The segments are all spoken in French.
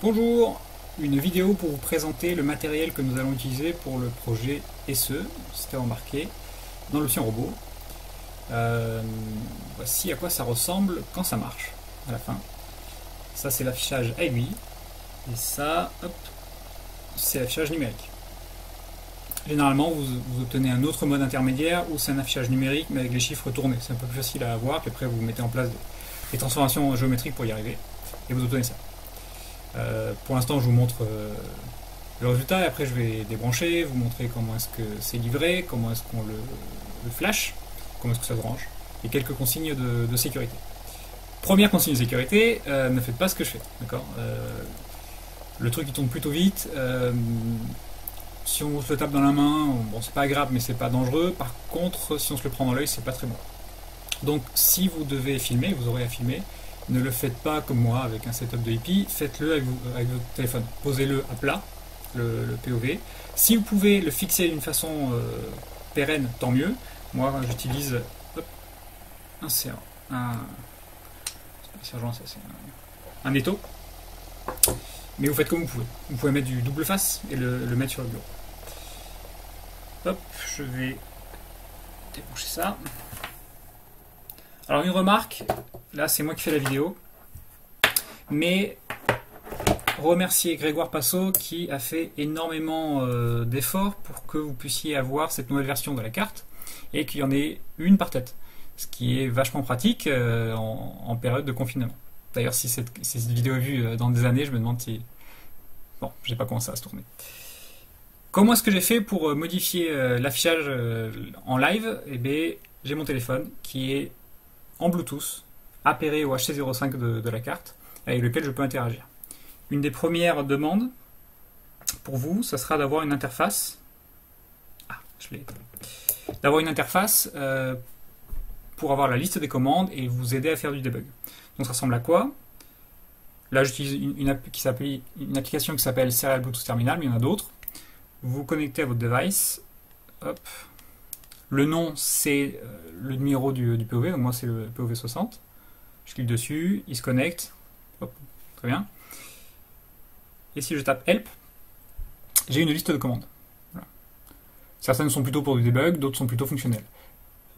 Bonjour, une vidéo pour vous présenter le matériel que nous allons utiliser pour le projet SE, système embarqué, dans l'option robot. Voici à quoi ça ressemble quand ça marche, à la fin. Ça c'est l'affichage aiguille, et ça, hop, c'est l'affichage numérique. Généralement, vous obtenez un autre mode intermédiaire où c'est un affichage numérique mais avec les chiffres tournés. C'est un peu plus facile à avoir, puis après vous mettez en place des transformations géométriques pour y arriver, et vous obtenez ça. Pour l'instant, je vous montre le résultat et après je vais débrancher, vous montrer comment est-ce que c'est livré, comment est-ce qu'on le flash, comment est-ce que ça se branche et quelques consignes de sécurité. Première consigne de sécurité, ne faites pas ce que je fais, d'accord. Le truc il tourne plutôt vite, si on se le tape dans la main, bon c'est pas grave mais c'est pas dangereux, par contre si on se le prend dans l'œil c'est pas très bon. Donc si vous devez filmer, vous aurez à filmer, ne le faites pas comme moi avec un setup de hippie, faites-le avec votre téléphone. Posez-le à plat, le POV. Si vous pouvez le fixer d'une façon pérenne, tant mieux. Moi j'utilise un étau. Mais vous faites comme vous pouvez. Vous pouvez mettre du double face et le mettre sur le bureau. Hop, je vais débrancher ça. Alors une remarque, là c'est moi qui fais la vidéo, mais remercier Grégoire Passot qui a fait énormément d'efforts pour que vous puissiez avoir cette nouvelle version de la carte et qu'il y en ait une par tête, ce qui est vachement pratique en période de confinement. D'ailleurs si cette vidéo est vue dans des années, je me demande si... Bon, j'ai pas commencé à se tourner. Comment est-ce que j'ai fait pour modifier l'affichage en live? Eh bien, j'ai mon téléphone qui est en Bluetooth, appairé au HC05 de la carte, avec lequel je peux interagir. Une des premières demandes pour vous, ça sera d'avoir une interface. D'avoir une interface pour avoir la liste des commandes et vous aider à faire du debug. Donc ça ressemble à quoi? Là j'utilise une application qui s'appelle Serial Bluetooth Terminal, mais il y en a d'autres. Vous vous connectez à votre device. Hop. Le nom, c'est le numéro du POV, donc moi c'est le POV 60. Je clique dessus, il se connecte. Hop, très bien. Et si je tape Help, j'ai une liste de commandes. Voilà. Certaines sont plutôt pour du debug, d'autres sont plutôt fonctionnelles.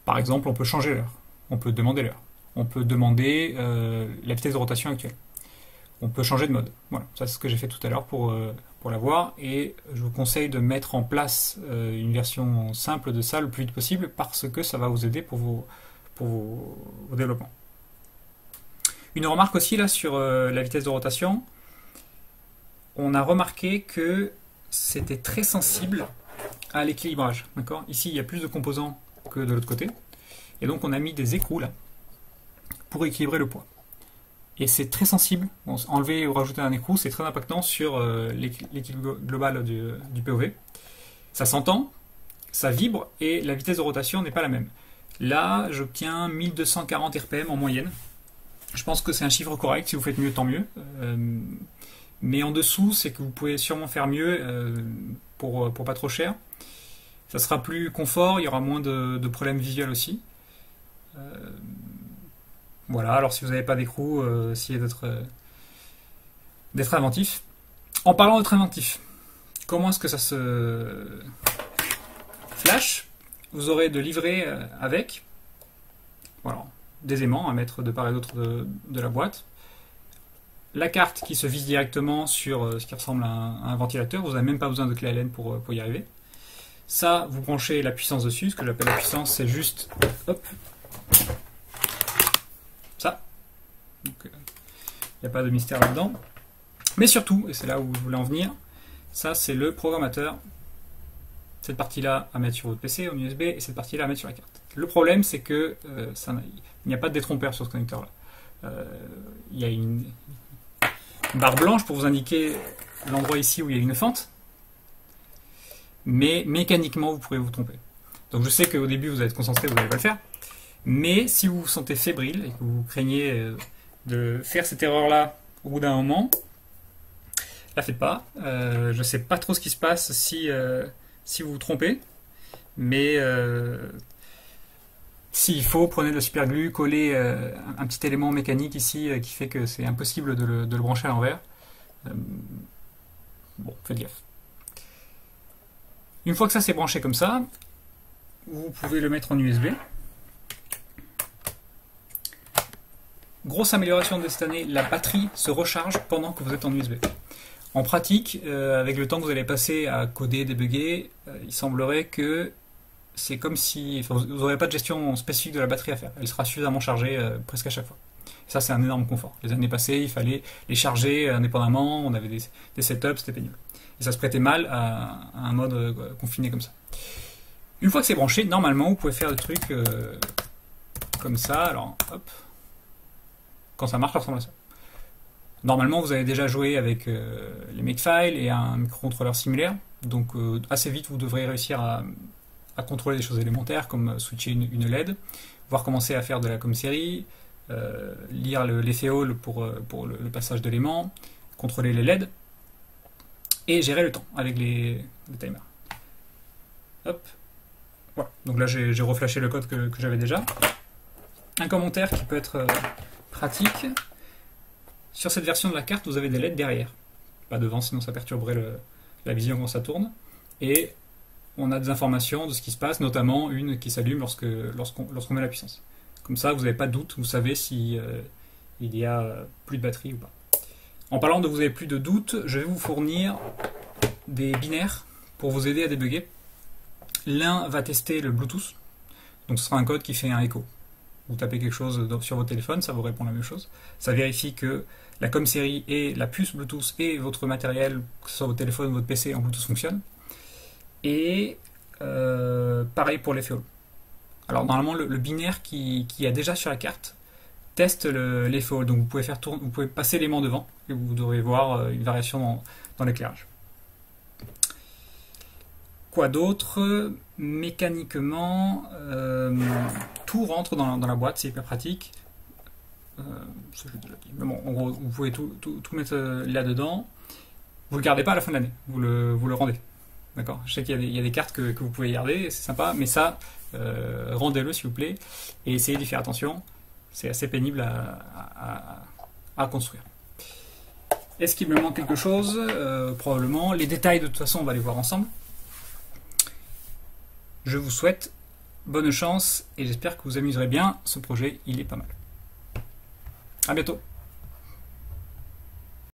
Par exemple, on peut changer l'heure, on peut demander l'heure, on peut demander la vitesse de rotation actuelle. On peut changer de mode. Voilà, ça c'est ce que j'ai fait tout à l'heure pour l'avoir, et je vous conseille de mettre en place une version simple de ça le plus vite possible parce que ça va vous aider pour vos développements. Une remarque aussi là sur la vitesse de rotation, on a remarqué que c'était très sensible à l'équilibrage. D'accord ? Ici il y a plus de composants que de l'autre côté, et donc on a mis des écrous là pour équilibrer le poids. Et c'est très sensible, bon, enlever ou rajouter un écrou, c'est très impactant sur l'équilibre global du POV. Ça s'entend, ça vibre, et la vitesse de rotation n'est pas la même. Là, j'obtiens 1240 RPM en moyenne. Je pense que c'est un chiffre correct, si vous faites mieux, tant mieux. Mais en dessous, c'est que vous pouvez sûrement faire mieux pour pas trop cher. Ça sera plus confort, il y aura moins de problèmes visuels aussi. Voilà, alors si vous n'avez pas d'écrou, essayez d'être inventif. En parlant d'être inventif, comment est-ce que ça se flash? Vous aurez de livret avec, voilà, des aimants à mettre de part et d'autre de la boîte. La carte qui se visse directement sur ce qui ressemble à un ventilateur, vous n'avez même pas besoin de clé Allen pour y arriver. Ça, vous branchez la puissance dessus, ce que j'appelle la puissance, c'est juste, hop, ça. Donc, il n'y a pas de mystère là-dedans. Mais surtout, et c'est là où je voulais en venir, ça c'est le programmateur. Cette partie-là à mettre sur votre PC en USB et cette partie-là à mettre sur la carte. Le problème c'est que il n'y a pas de détrompeur sur ce connecteur-là. Il y a une barre blanche pour vous indiquer l'endroit ici où il y a une fente. Mais mécaniquement vous pourrez vous tromper. Donc je sais qu'au début vous allez être concentré, vous n'allez pas le faire. Mais si vous vous sentez fébrile et que vous craignez de faire cette erreur-là au bout d'un moment, la faites pas. Je ne sais pas trop ce qui se passe si vous vous trompez, mais s'il faut, prenez de la superglue, collez un petit élément mécanique ici qui fait que c'est impossible de le brancher à l'envers. Bon, faites gaffe. Une fois que ça c'est branché comme ça, vous pouvez le mettre en USB. Grosse amélioration de cette année, la batterie se recharge pendant que vous êtes en USB. En pratique, avec le temps que vous allez passer à coder, débugger, il semblerait que c'est comme si... Enfin, vous n'aurez pas de gestion spécifique de la batterie à faire. Elle sera suffisamment chargée presque à chaque fois. Et ça, c'est un énorme confort. Les années passées, il fallait les indépendamment, on avait des setups, c'était pénible. Et ça se prêtait mal à un mode confiné comme ça. Une fois que c'est branché, normalement, vous pouvez faire des trucs comme ça. Alors, hop. Quand ça marche, ça ressemble à ça. Normalement, vous avez déjà joué avec les Makefile et un microcontrôleur similaire. Donc, assez vite, vous devrez réussir à contrôler des choses élémentaires comme switcher une LED, voir commencer à faire de la com-série, lire les féoles pour le passage d'éléments, contrôler les LED et gérer le temps avec les timers. Hop. Voilà. Donc là, j'ai reflashé le code que j'avais déjà. Un commentaire qui peut être pratique. Sur cette version de la carte, vous avez des LED derrière. Pas devant, sinon ça perturberait la vision quand ça tourne. Et on a des informations de ce qui se passe, notamment une qui s'allume lorsqu'on met la puissance. Comme ça, vous n'avez pas de doute, vous savez si il y a plus de batterie ou pas. En parlant de vous n'avez plus de doute, je vais vous fournir des binaires pour vous aider à débugger. L'un va tester le Bluetooth, donc ce sera un code qui fait un écho. Vous tapez quelque chose sur votre téléphone, ça vous répond la même chose. Ça vérifie que la com-série et la puce Bluetooth et votre matériel, que ce soit votre téléphone ou votre PC en Bluetooth fonctionnent. Et pareil pour les FEOL. Alors normalement le binaire qui y a déjà sur la carte teste les FEOL, donc vous pouvez passer l'aimant devant et vous devrez voir une variation dans l'éclairage. Quoi d'autre? Mécaniquement, tout rentre dans la boîte, c'est hyper pratique. Mais bon, en gros, vous pouvez tout mettre là-dedans. Vous le gardez pas à la fin de l'année, vous le rendez. D'accord? Je sais qu'il y a des cartes que vous pouvez garder, c'est sympa, mais ça, rendez-le s'il vous plaît, et essayez d'y faire attention. C'est assez pénible à construire. Est-ce qu'il me manque quelque chose? Probablement. Les détails, de toute façon, on va les voir ensemble. Je vous souhaite bonne chance et j'espère que vous amuserez bien. Ce projet, il est pas mal. À bientôt.